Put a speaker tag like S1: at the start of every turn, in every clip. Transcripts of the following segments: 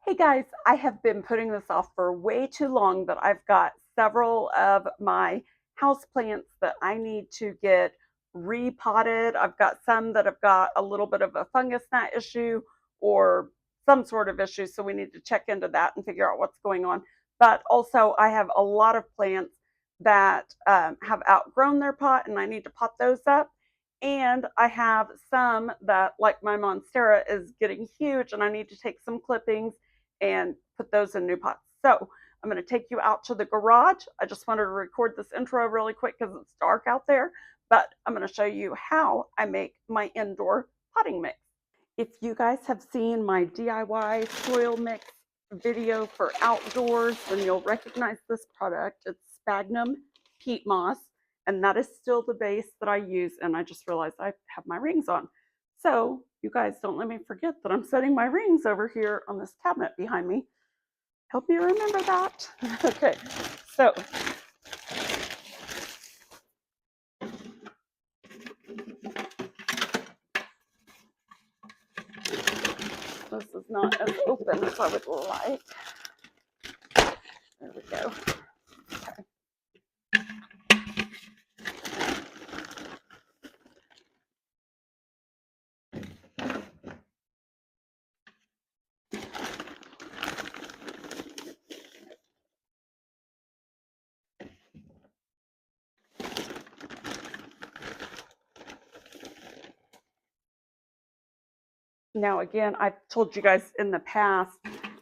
S1: Hey guys, I have been putting this off for way too long, but I've got several of my house plants that I need to get repotted. I've got some that have got a little bit of a fungus gnat issue or some sort of issue, so we need to check into that and figure out what's going on. But also, I have a lot of plants that have outgrown their pot, and I need to pot those up. And I have some that, like my Monstera, is getting huge, and I need to take some clippings and put those in new pots. So I'm going to take you out to the garage. I just wanted to record this intro really quick because it's dark out there, but I'm going to show you how I make my indoor potting mix. If you guys have seen my DIY soil mix video for outdoors, then you'll recognize this product. It's Sphagnum peat moss, and that is still the base that I use, and I just realized I have my rings on. So you guys don't let me forget that I'm setting my rings over here on this cabinet behind me. Help me remember that. Okay, so this is not as open as I would like. There we go. Okay. Now, again, I've told you guys in the past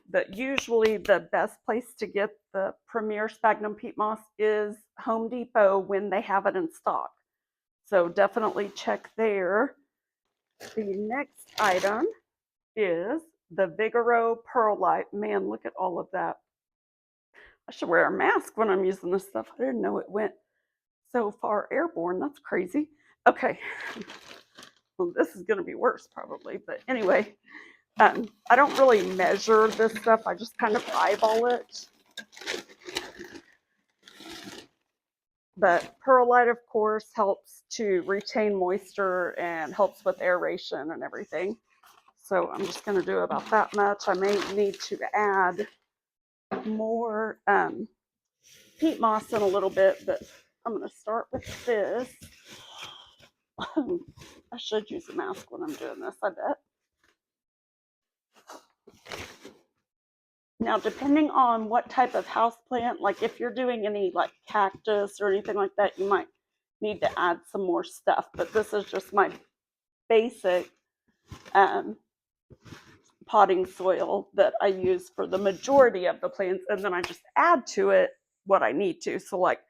S1: that usually the best place to get the premier sphagnum peat moss is Home Depot when they have it in stock. So definitely check there. The next item is the Vigoro Perlite. Man, look at all of that. I should wear a mask when I'm using this stuff. I didn't know it went so far airborne. That's crazy. Okay. Well, this is going to be worse probably, but anyway, I don't really measure this stuff. I just kind of eyeball it. But perlite, of course, helps to retain moisture and helps with aeration and everything. So I'm just going to do about that much. I may need to add more peat moss in a little bit, but I'm going to start with this. I should use a mask when I'm doing this, I bet. Now, depending on what type of house plant, like if you're doing any like cactus or anything like that, you might need to add some more stuff. But this is just my basic potting soil that I use for the majority of the plants, and then I just add to it what I need to. So like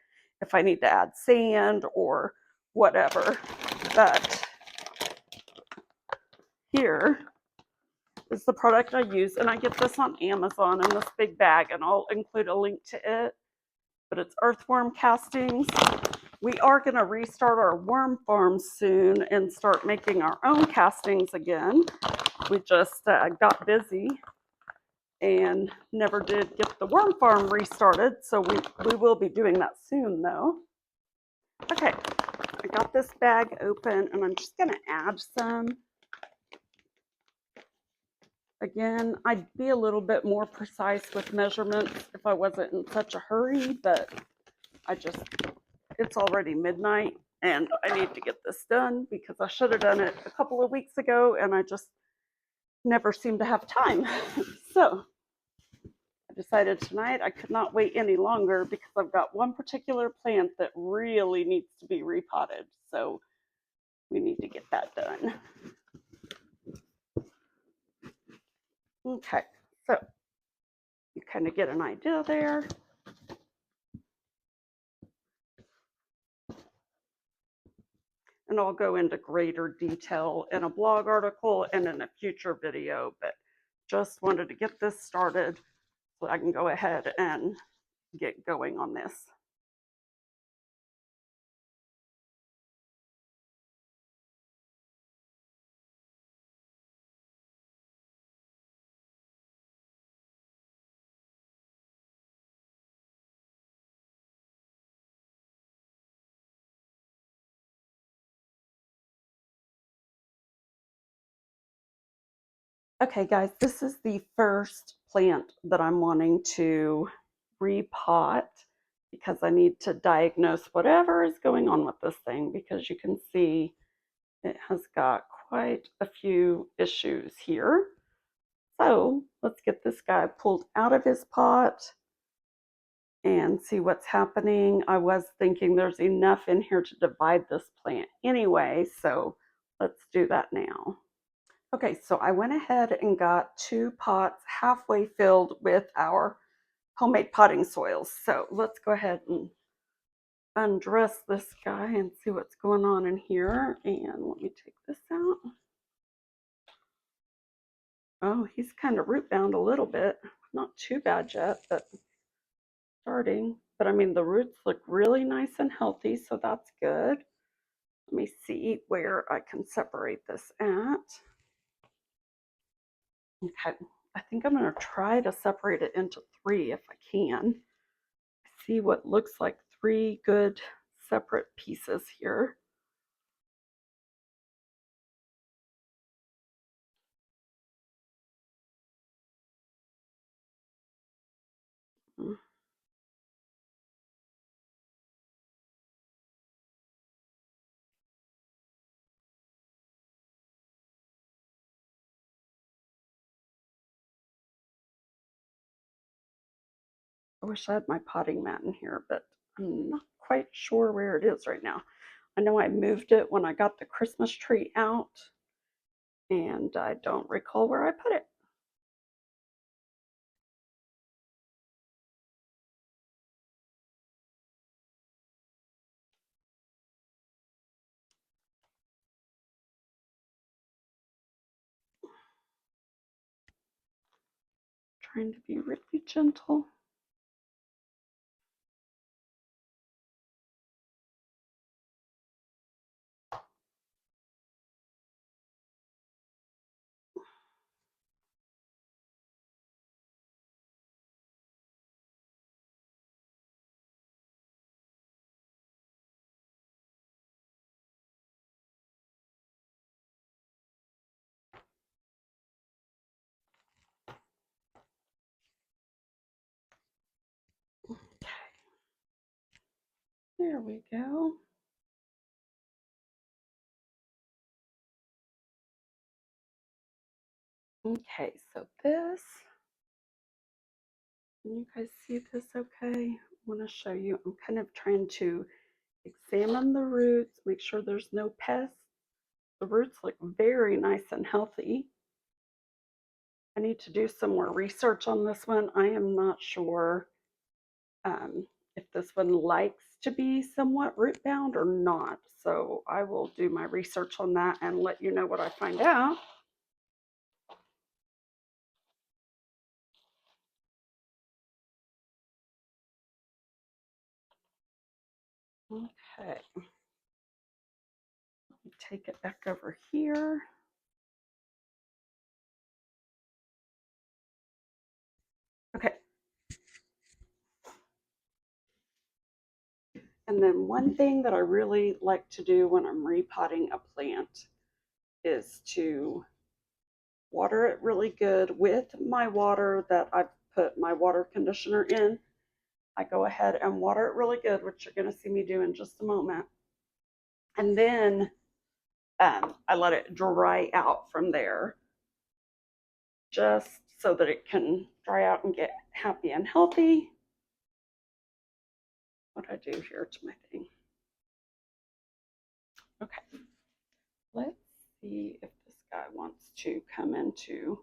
S1: if I need to add sand or whatever. But here is the product I use, and I get this on Amazon in this big bag, and I'll include a link to it. But it's earthworm castings. We are going to restart our worm farm soon and start making our own castings again. We just got busy and never did get the worm farm restarted, so we will be doing that soon though. Okay, I got this bag open and I'm just going to add some. Again, I'd be a little bit more precise with measurements if I wasn't in such a hurry, but it's already midnight and I need to get this done because I should have done it a couple of weeks ago and I just never seem to have time. So I decided tonight I could not wait any longer because I've got one particular plant that really needs to be repotted. So we need to get that done. Okay, so you kind of get an idea there. And I'll go into greater detail in a blog article and in a future video, but just wanted to get this started so I can go ahead and get going on this. Okay, guys, this is the first plant that I'm wanting to repot because I need to diagnose whatever is going on with this thing, because you can see it has got quite a few issues here. So let's get this guy pulled out of his pot and see what's happening. I was thinking there's enough in here to divide this plant anyway, so let's do that now. Okay, so I went ahead and got 2 pots halfway filled with our homemade potting soils. So let's go ahead and undress this guy and see what's going on in here. And let me take this out. Oh, he's kind of root bound a little bit. Not too bad yet, but starting. But I mean, the roots look really nice and healthy, so that's good. Let me see where I can separate this at. Okay, I think I'm going to try to separate it into 3 if I can. See what looks like 3 good separate pieces here. I wish I had my potting mat in here, but I'm not quite sure where it is right now. I know I moved it when I got the Christmas tree out, and I don't recall where I put it. Trying to be really gentle. There we go. Okay, so this, can you guys see this okay? I want to show you, I'm kind of trying to examine the roots, make sure there's no pests. The roots look very nice and healthy. I need to do some more research on this one. I am not sure if this one likes to be somewhat root bound or not. So I will do my research on that and let you know what I find out. Okay. Take it back over here. Okay. And then one thing that I really like to do when I'm repotting a plant is to water it really good with my water that I've put my water conditioner in. I go ahead and water it really good, which you're going to see me do in just a moment. And then I let it dry out from there, just so that it can dry out and get happy and healthy. What do I do here to my thing? Okay, let's see if this guy wants to come into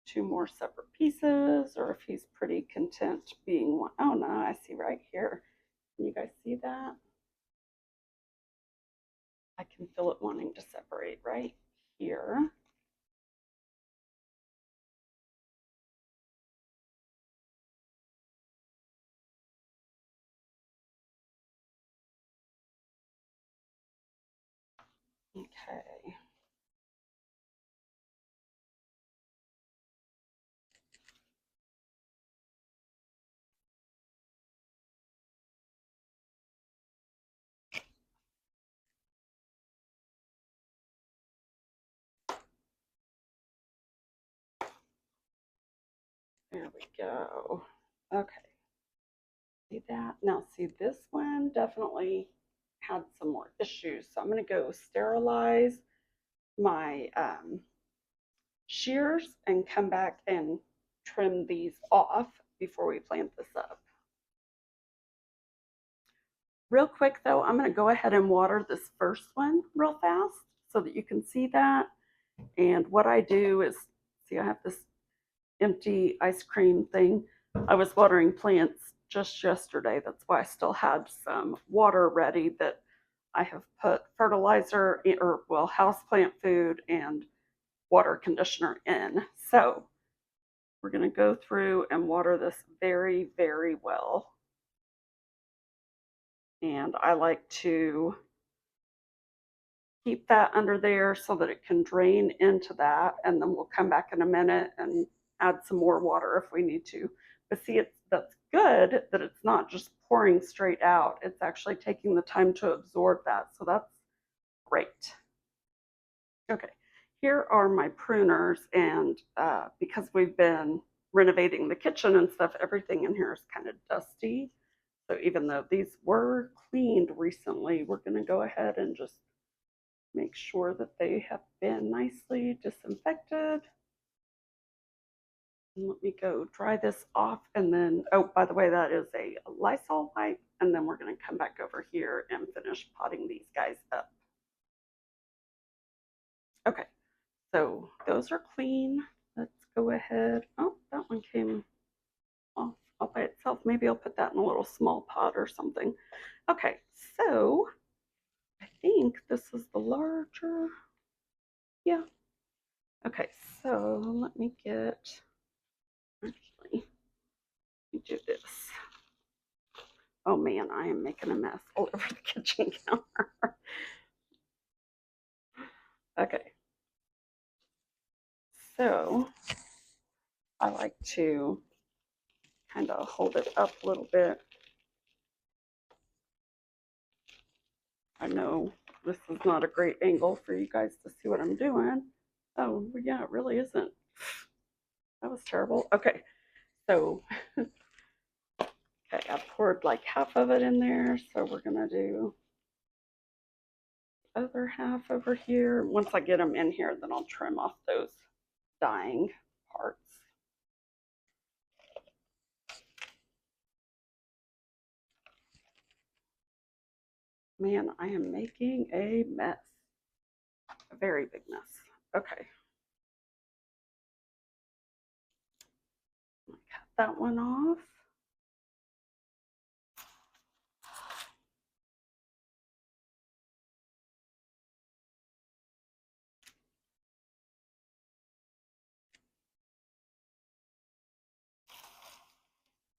S1: 2 more separate pieces, or if he's pretty content being one. Oh no, I see right here. Can you guys see that? I can feel it wanting to separate right here. Okay. There we go. Okay. See that? Now, see, this one definitely had some more issues. So I'm going to go sterilize my shears and come back and trim these off before we plant this up. Real quick though, I'm going to go ahead and water this first one real fast so that you can see that. And what I do is, see, I have this empty ice cream thing. I was watering plants just yesterday. That's why I still had some water ready that I have put fertilizer or, well, houseplant food and water conditioner in. So we're going to go through and water this very, very well. And I like to keep that under there so that it can drain into that. And then we'll come back in a minute and add some more water if we need to. But see, that's good that it's not just pouring straight out. It's actually taking the time to absorb that. So that's great. Okay, here are my pruners. And because we've been renovating the kitchen and stuff, everything in here is kind of dusty. So even though these were cleaned recently, we're going to go ahead and just make sure that they have been nicely disinfected. And let me go dry this off. And then, oh, by the way, that is a Lysol wipe. And then we're going to come back over here and finish potting these guys up. Okay, so those are clean. Let's go ahead. Oh, that one came off all by itself. Maybe I'll put that in a little small pot or something. Okay, so I think this is the larger. Yeah. Okay, so let me get, actually, let me do this. Oh man, I am making a mess all over the kitchen counter. Okay, so I like to kind of hold it up a little bit. I know this is not a great angle for you guys to see what I'm doing. Oh, yeah, it really isn't. That was terrible. Okay, so, okay, I poured like half of it in there, so we're gonna do the other half over here. Once I get them in here, then I'll trim off those dying parts. Man, I am making a mess. A very big mess. Okay. Cut that one off.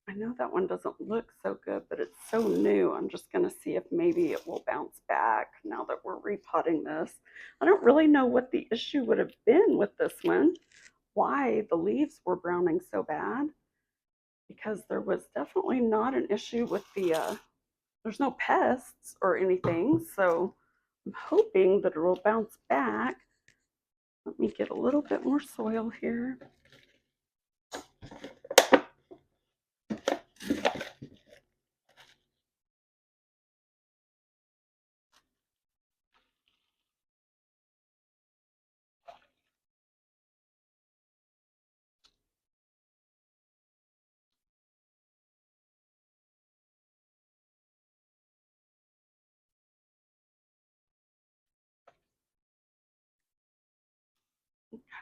S1: I know that one doesn't look so good, but it's so new. I'm just going to see if maybe it will bounce back now that we're repotting this. I don't really know what the issue would have been with this one, why the leaves were browning so bad, because there was definitely not an issue with the, there's no pests or anything. So I'm hoping that it will bounce back. Let me get a little bit more soil here.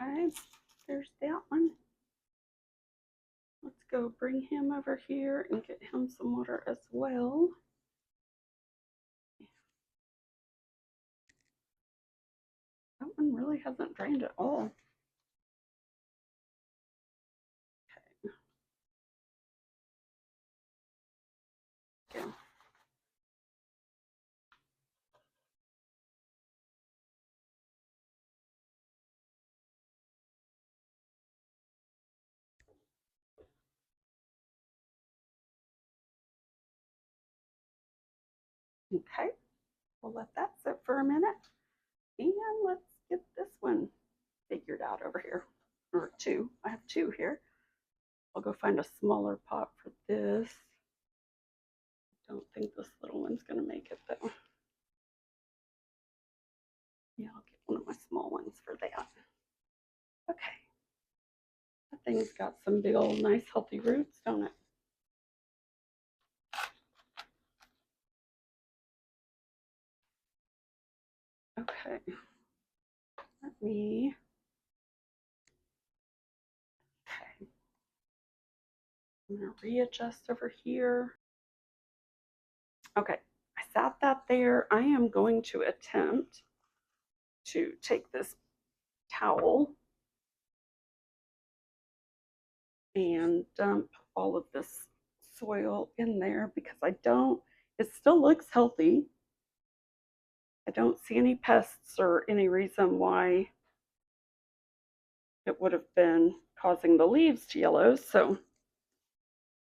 S1: Okay, there's that one. Let's go bring him over here and get him some water as well. That one really hasn't drained at all. Okay. Yeah. Okay, we'll let that sit for a minute. And let's get this one figured out over here. Or two. I have two here. I'll go find a smaller pot for this. Don't think this little one's going to make it though. Yeah, I'll get one of my small ones for that. Okay. That thing's got some big old nice healthy roots, don't it? Okay. Let me. Okay. I'm going to readjust over here. Okay. I sat that there. I am going to attempt to take this towel and dump all of this soil in there because it still looks healthy. I don't see any pests or any reason why it would have been causing the leaves to yellow. So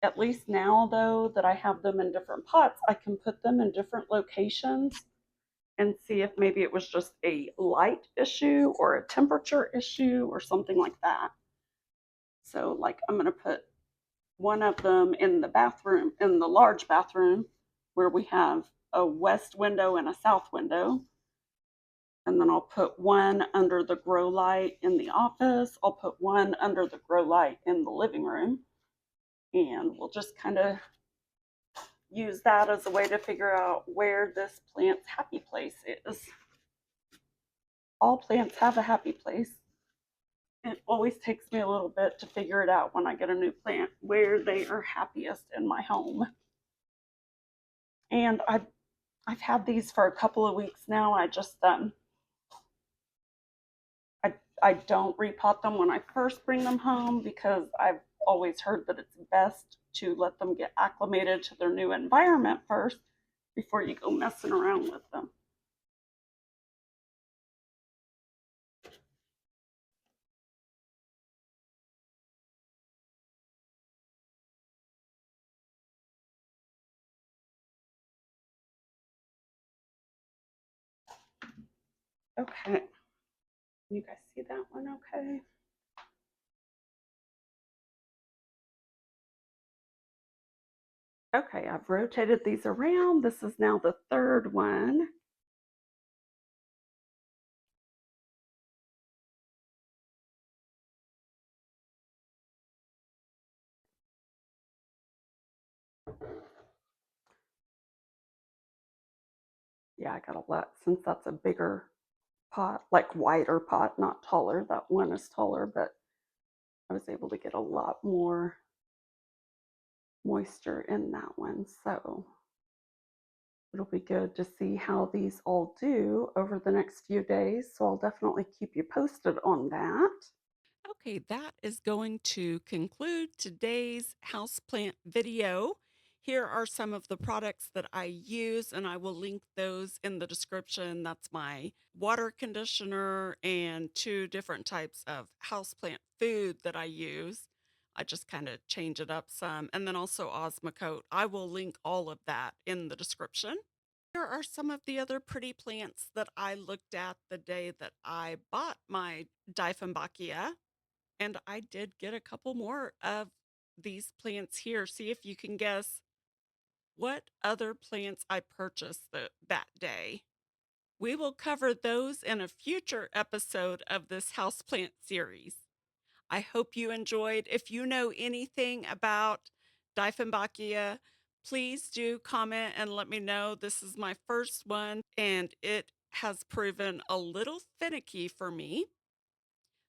S1: at least now, though, that I have them in different pots, I can put them in different locations and see if maybe it was just a light issue or a temperature issue or something like that. So like I'm going to put one of them in the bathroom, in the large bathroom where we have a west window and a south window. And then I'll put one under the grow light in the office. I'll put one under the grow light in the living room. And we'll just kind of use that as a way to figure out where this plant's happy place is. All plants have a happy place. It always takes me a little bit to figure it out when I get a new plant where they are happiest in my home. And I've had these for a couple of weeks now. I don't repot them when I first bring them home because I've always heard that it's best to let them get acclimated to their new environment first before you go messing around with them. Okay. You guys see that one okay? Okay, I've rotated these around. This is now the third one. Yeah, I got a lot, since that's a bigger pot, like wider pot, not taller. That one is taller, but I was able to get a lot more moisture in that one. So it'll be good to see how these all do over the next few days. So I'll definitely keep you posted on that. Okay, that is going to conclude today's houseplant video. Here are some of the products that I use, and I will link those in the description. That's my water conditioner and two different types of houseplant food that I use. I just kind of change it up some, and then also Osmocote. I will link all of that in the description. Here are some of the other pretty plants that I looked at the day that I bought my Dieffenbachia. And I did get a couple more of these plants here. See if you can guess what other plants I purchased that day. We will cover those in a future episode of this houseplant series. I hope you enjoyed. If you know anything about Dieffenbachia, please do comment and let me know. This is my first one, and it has proven a little finicky for me.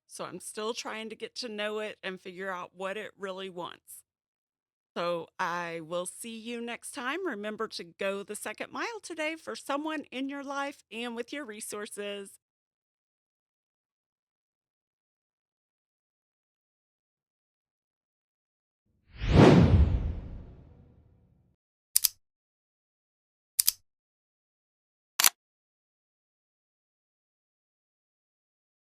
S1: So I'm still trying to get to know it and figure out what it really wants. So I will see you next time. Remember to go the second mile today for someone in your life and with your resources.